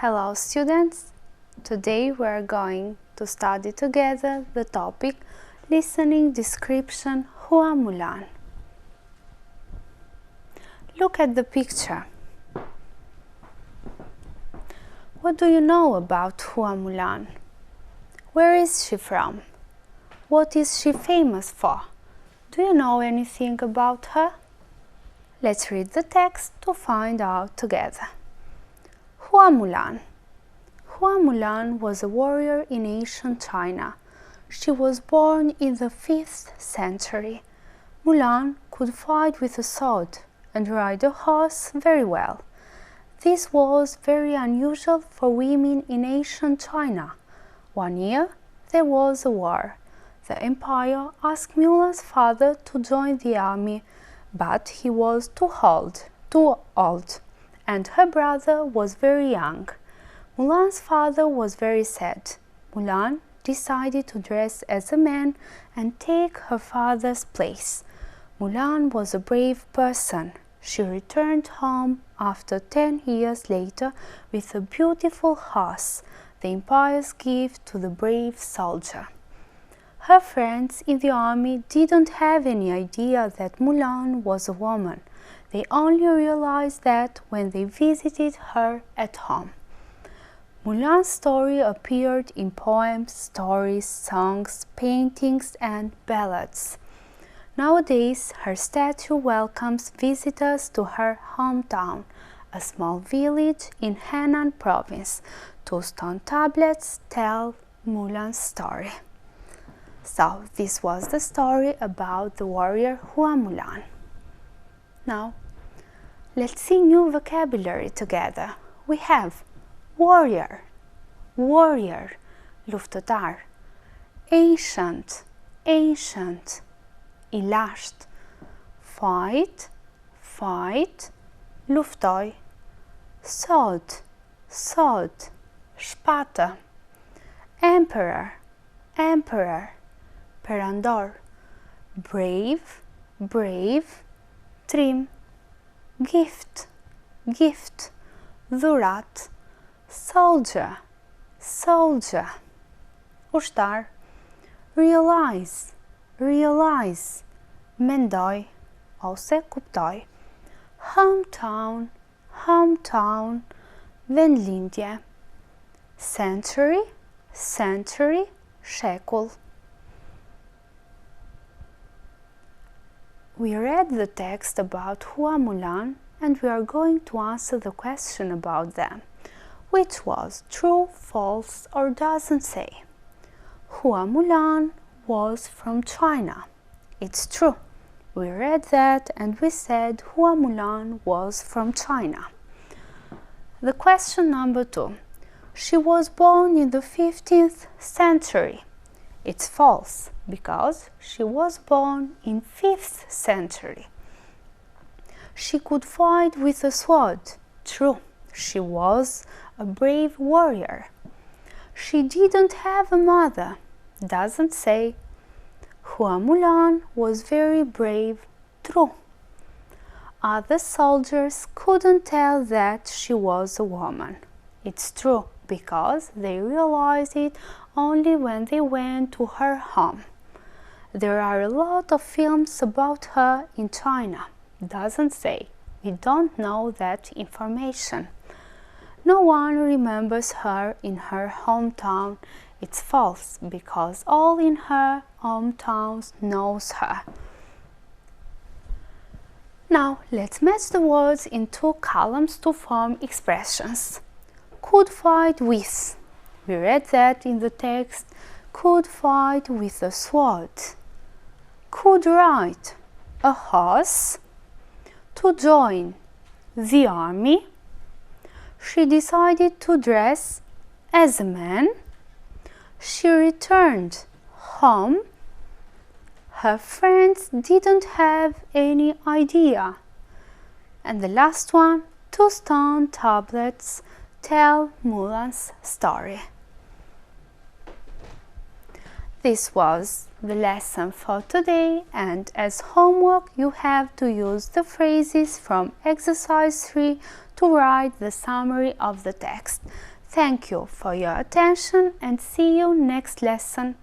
Hello students! Today we are going to study together the topic Listening Description Hua Mulan. Look at the picture. What do you know about Hua Mulan? Where is she from? What is she famous for? Do you know anything about her? Let's read the text to find out together. Hua Mulan. Hua Mulan was a warrior in ancient China. She was born in the 5th century. Mulan could fight with a sword and ride a horse very well. This was very unusual for women in ancient China. One year there was a war. The empire asked Mulan's father to join the army, but he was too old, and her brother was very young. Mulan's father was very sad. Mulan decided to dress as a man and take her father's place. Mulan was a brave person. She returned home after 10 years later with a beautiful horse, the empire's gift to the brave soldier. Her friends in the army didn't have any idea that Mulan was a woman. They only realized that when they visited her at home. Mulan's story appeared in poems, stories, songs, paintings, and ballads. Nowadays, her statue welcomes visitors to her hometown, a small village in Henan province. 2 stone tablets tell Mulan's story. So, this was the story about the warrior Hua Mulan. Now, let's see new vocabulary together. We have warrior, luftatar, ancient, i lasht, fight, luftoj, sword, shpata, emperor, perandor, brave, trim, gift, dhurat, soldier, ushtar, realize, mendoj ose kuptoj, hometown, vendlindje, century, shekull. We read the text about Hua Mulan and we are going to answer the question about them, which was true, false, or doesn't say. Hua Mulan was from China. It's true. We read that and we said Hua Mulan was from China. The question number 2. She was born in the 15th century. It's false, because she was born in 5th century. She could fight with a sword. True, she was a brave warrior. She didn't have a mother. Doesn't say. Hua Mulan was very brave. True. Other soldiers couldn't tell that she was a woman. It's true, because they realized it only when they went to her home. There are a lot of films about her in China. Doesn't say. We don't know that information. No one remembers her in her hometown. It's false, because all in her hometown knows her. Now, let's match the words in 2 columns to form expressions. Could fight with. We read that in the text. Could fight with a sword. Could ride a horse. To join the army. She decided to dress as a man. She returned home. Her friends didn't have any idea. And the last one, 2 stone tablets tell Mulan's story. This was the lesson for today, and as homework you have to use the phrases from exercise 3 to write the summary of the text. Thank you for your attention and see you next lesson.